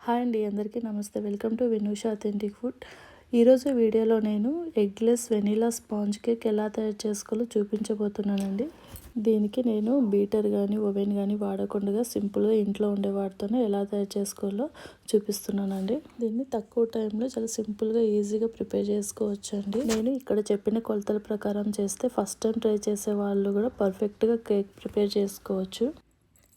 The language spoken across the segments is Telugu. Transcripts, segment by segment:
హాయ్ అండి, అందరికీ నమస్తే. Welcome to Vinusha authentic food. ఈరోజు వీడియోలో నేను ఎగ్లెస్ వెనీలా స్పాంజ్ కేక్ ఎలా తయారు చేసుకోవాలో చూపించబోతున్నానండి. దీనికి నేను బీటర్ కానీ ఓవెన్ కానీ వాడకుండా సింపుల్గా ఇంట్లో ఉండే వాటితోనే ఎలా తయారు చేసుకోవాలో చూపిస్తున్నానండి. దీన్ని తక్కువ టైంలో చాలా సింపుల్గా ఈజీగా ప్రిపేర్ చేసుకోవచ్చండి. నేను ఇక్కడ చెప్పిన కొలతల ప్రకారం చేస్తే ఫస్ట్ టైం ట్రై చేసే వాళ్ళు కూడా పర్ఫెక్ట్గా కేక్ ప్రిపేర్ చేసుకోవచ్చు.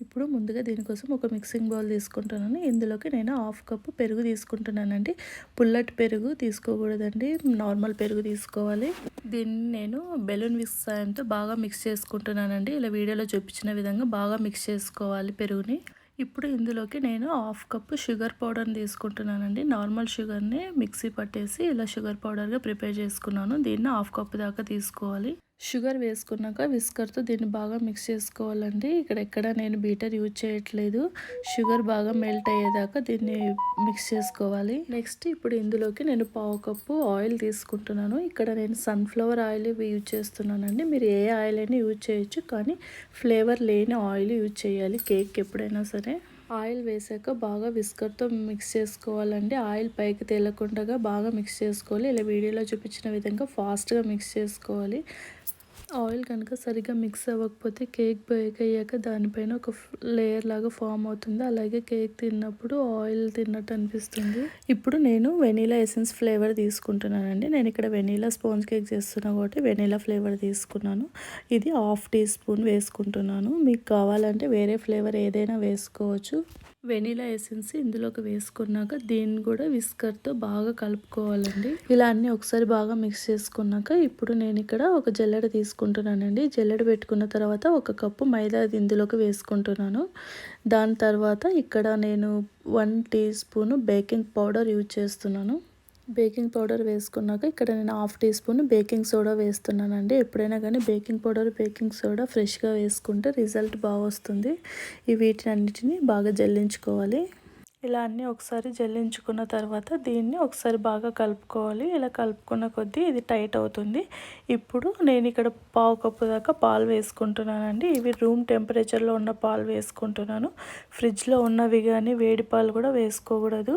ఇప్పుడు ముందుగా దీనికోసం ఒక మిక్సింగ్ బౌల్ తీసుకుంటున్నాను. ఇందులోకి నేను 1/2 కప్పు పెరుగు తీసుకుంటున్నానండి. పుల్లటి పెరుగు తీసుకోకూడదండి, నార్మల్ పెరుగు తీసుకోవాలి. దీన్ని నేను బెలూన్ విస్క్ సాయంతో బాగా మిక్స్ చేసుకుంటున్నానండి. ఇలా వీడియోలో చూపించిన విధంగా బాగా మిక్స్ చేసుకోవాలి పెరుగుని. ఇప్పుడు ఇందులోకి నేను 1/2 కప్పు షుగర్ పౌడర్ని తీసుకుంటున్నానండి. నార్మల్ షుగర్ని మిక్సీ పట్టేసి ఇలా షుగర్ పౌడర్గా ప్రిపేర్ చేసుకున్నాను. దీన్ని 1/2 కప్పు దాకా తీసుకోవాలి. షుగర్ వేసుకున్నాక విస్కర్తో దీన్ని బాగా మిక్స్ చేసుకోవాలండి. ఇక్కడ నేను బీటర్ యూజ్ చేయట్లేదు. షుగర్ బాగా మెల్ట్ అయ్యేదాకా దీన్ని మిక్స్ చేసుకోవాలి. నెక్స్ట్ ఇప్పుడు ఇందులోకి నేను 1/2 కప్పు ఆయిల్ తీసుకుంటున్నాను. ఇక్కడ నేను సన్ఫ్లవర్ ఆయిల్ యూజ్ చేస్తున్నానండి. మీరు ఏ ఆయిల్ అయినా యూజ్ చేయొచ్చు, కానీ ఫ్లేవర్ లేని ఆయిల్ యూజ్ చేయాలి కేక్ ఎప్పుడైనా సరే. ఆయిల్ వేసాక బాగా విస్కర్తో మిక్స్ చేసుకోవాలండి. ఆయిల్ పైకి తేలకుండా బాగా మిక్స్ చేసుకోవాలి. ఇలా వీడియోలో చూపించిన విధంగా ఫాస్ట్గా మిక్స్ చేసుకోవాలి. ఆయిల్ కనుక సరిగ్గా మిక్స్ అవ్వకపోతే కేక్ బేక్ అయ్యాక దానిపైన ఒక లేయర్ లాగా ఫామ్ అవుతుంది. అలాగే కేక్ తిన్నప్పుడు ఆయిల్ తిన్నట్టు అనిపిస్తుంది. ఇప్పుడు నేను వెనీలా ఎసెన్స్ ఫ్లేవర్ తీసుకుంటున్నానండి. నేను ఇక్కడ వెనీలా స్పాంజ్ కేక్ చేస్తున్నా కాబట్టి వెనీలా ఫ్లేవర్ తీసుకున్నాను. ఇది 1/2 టీ స్పూన్ వేసుకుంటున్నాను. మీకు కావాలంటే వేరే ఫ్లేవర్ ఏదైనా వేసుకోవచ్చు. వెనీలా ఎసెన్స్ ఇందులోకి వేసుకున్నాక దీన్ని కూడా విస్కర్తో బాగా కలుపుకోవాలండి. ఇలా అన్నీ ఒకసారి బాగా మిక్స్ చేసుకున్నాక ఇప్పుడు నేను ఇక్కడ ఒక జల్లెడ తీసుకుంటున్నానండి. జల్లెడ పెట్టుకున్న తర్వాత 1 కప్పు మైదా ఇందులోకి వేసుకుంటున్నాను. దాని తర్వాత ఇక్కడ నేను 1 teaspoon baking powder use చేస్తున్నాను. బేకింగ్ పౌడర్ వేసుకున్నాక ఇక్కడ నేను 1/2 టీ స్పూన్ బేకింగ్ సోడా వేస్తున్నానండి. ఎప్పుడైనా కానీ బేకింగ్ పౌడర్ బేకింగ్ సోడా ఫ్రెష్గా వేసుకుంటే రిజల్ట్ బాగా వస్తుంది. వీటిని అన్నిటిని బాగా జల్లించుకోవాలి. ఇలా అన్నీ ఒకసారి జల్లించుకున్న తర్వాత దీన్ని ఒకసారి బాగా కలుపుకోవాలి. ఇలా కలుపుకున్న కొద్దీ ఇది టైట్ అవుతుంది. ఇప్పుడు నేను ఇక్కడ 1/2 కప్పు దాకా పాలు వేసుకుంటున్నానండి. ఇవి రూమ్ టెంపరేచర్లో ఉన్న పాలు వేసుకుంటున్నాను. ఫ్రిడ్జ్లో ఉన్నవి కానీ వేడి పాలు కూడా వేసుకోకూడదు.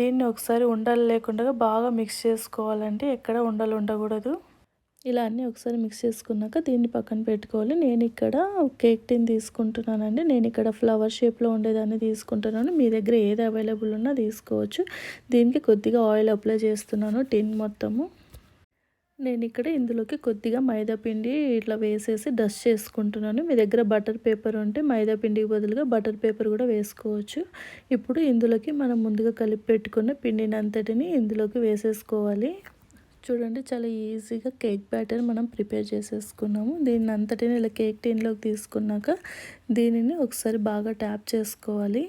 దీన్ని ఒకసారి ఉండలు లేకుండా బాగా మిక్స్ చేసుకోవాలండి. ఎక్కడ ఉండలు ఉండకూడదు. ఇలా అన్నీ ఒకసారి మిక్స్ చేసుకున్నాక దీన్ని పక్కన పెట్టుకోవాలి. నేను ఇక్కడ కేక్ టిన్ తీసుకుంటున్నానండి. నేను ఇక్కడ ఫ్లవర్ షేప్లో ఉండేదాన్ని తీసుకుంటున్నాను. మీ దగ్గర ఏది అవైలబుల్ ఉన్నా తీసుకోవచ్చు. దీనికి కొద్దిగా ఆయిల్ అప్లై చేస్తున్నాను టిన్ మొత్తము. నేను ఇక్కడ ఇందులోకి కొద్దిగా మైదా పిండి ఇట్లా వేసేసి డస్ట్ చేసుకుంటున్నాను. మీ దగ్గర బటర్ పేపర్ ఉంటే మైదా పిండికి బదులుగా బటర్ పేపర్ కూడా వేసుకోవచ్చు. ఇప్పుడు ఇందులోకి మనం ముందుగా కలిపి పెట్టుకున్న పిండిని అంతటిని ఇందులోకి వేసేసుకోవాలి. చూడండి, చాలా ఈజీగా కేక్ బ్యాటర్ మనం ప్రిపేర్ చేసేసుకున్నాము. దీన్ని అంతటిని ఇలా కేక్ టిన్లోకి తీసుకున్నాక దీనిని ఒకసారి బాగా ట్యాప్ చేసుకోవాలి.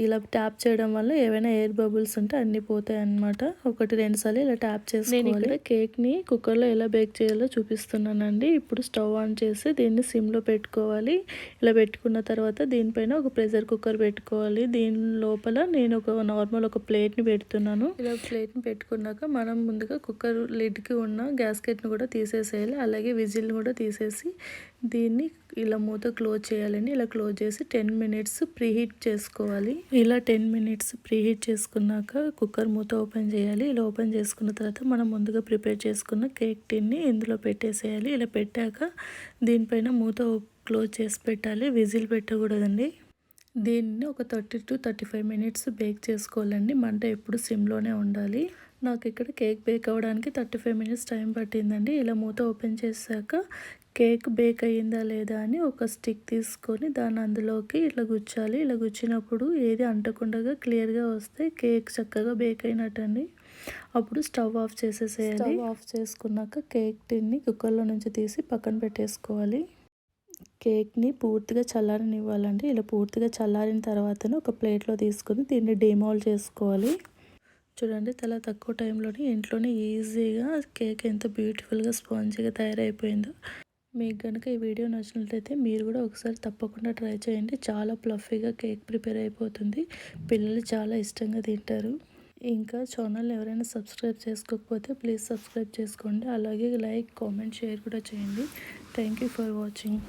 ఇలా ట్యాప్ చేయడం వల్ల ఏవైనా ఎయిర్ బబుల్స్ ఉంటే అన్నీ పోతాయి అన్నమాట. 1-2 సార్లు ఇలా ట్యాప్ చేసుకోవాలి. నేను ఇక్కడ కేక్ని కుక్కర్లో ఎలా బేక్ చేయాలో చూపిస్తున్నానండి. ఇప్పుడు స్టవ్ ఆన్ చేసి దీన్ని సిమ్లో పెట్టుకోవాలి. ఇలా పెట్టుకున్న తర్వాత దీనిపైన ఒక ప్రెషర్ కుక్కర్ పెట్టుకోవాలి. దీని లోపల నేను ఒక ప్లేట్ని పెడుతున్నాను. ఇలా ప్లేట్ని పెట్టుకున్నాక మనం ముందుగా కుక్కర్ లిడ్కి ఉన్న గ్యాస్కెట్ని కూడా తీసేసేయాలి. అలాగే విజిల్ని కూడా తీసేసి దీన్ని ఇలా మూత క్లోజ్ చేయాలండి. ఇలా క్లోజ్ చేసి 10 మినిట్స్ ప్రీహీట్ చేసుకోవాలి. ఇలా 10 మినిట్స్ ప్రీహీట్ చేసుకున్నాక కుక్కర్ మూత ఓపెన్ చేయాలి. ఇలా ఓపెన్ చేసుకున్న తర్వాత మనం ముందుగా ప్రిపేర్ చేసుకున్న కేక్ టిన్ని ఇందులో పెట్టేసేయాలి. ఇలా పెట్టాక దీనిపైన మూత క్లోజ్ చేసి పెట్టాలి. విజిల్ పెట్టకూడదండి. దీన్ని ఒక 30 to 35 మినిట్స్ బేక్ చేసుకోవాలండి. మంట ఎప్పుడు సిమ్లోనే ఉండాలి. నాకు ఇక్కడ కేక్ బేక్ అవ్వడానికి 35 మినిట్స్ టైం పట్టిందండి. ఇలా మూత ఓపెన్ చేశాక కేక్ బేక్ అయ్యిందా లేదా అని ఒక స్టిక్ తీసుకొని దాన్ని అందులోకి ఇట్లా గుచ్చాలి. ఇలా గుచ్చినప్పుడు ఏది అంటకుండా క్లియర్గా వస్తే కేక్ చక్కగా బేక్ అయినట్టండి. అప్పుడు స్టవ్ ఆఫ్ చేసేసేయాలి. స్టవ్ ఆఫ్ చేసుకున్నాక కేక్ టిన్ని కుక్కర్లో నుంచి తీసి పక్కన పెట్టేసుకోవాలి. కేక్ని పూర్తిగా చల్లారనివ్వాలండి. ఇలా పూర్తిగా చల్లారిన తర్వాతనే ఒక ప్లేట్లో తీసుకొని దీన్ని డిమోల్డ్ చేసుకోవాలి. చూడండి, చాలా తక్కువ టైంలోనే ఇంట్లోనే ఈజీగా కేక్ ఎంత బ్యూటిఫుల్గా స్పాంజీగా తయారైపోయిందో. మీకు కనుక ఈ వీడియో నచ్చినట్లయితే మీరు కూడా ఒకసారి తప్పకుండా ట్రై చేయండి. చాలా ప్లఫీగా కేక్ ప్రిపేర్ అయిపోతుంది. పిల్లలు చాలా ఇష్టంగా తింటారు. ఇంకా ఛానల్ ఎవరైనా సబ్స్క్రైబ్ చేసుకోకపోతే ప్లీజ్ సబ్స్క్రైబ్ చేసుకోండి. అలాగే లైక్, కామెంట్, షేర్ కూడా చేయండి. Thank you for watching.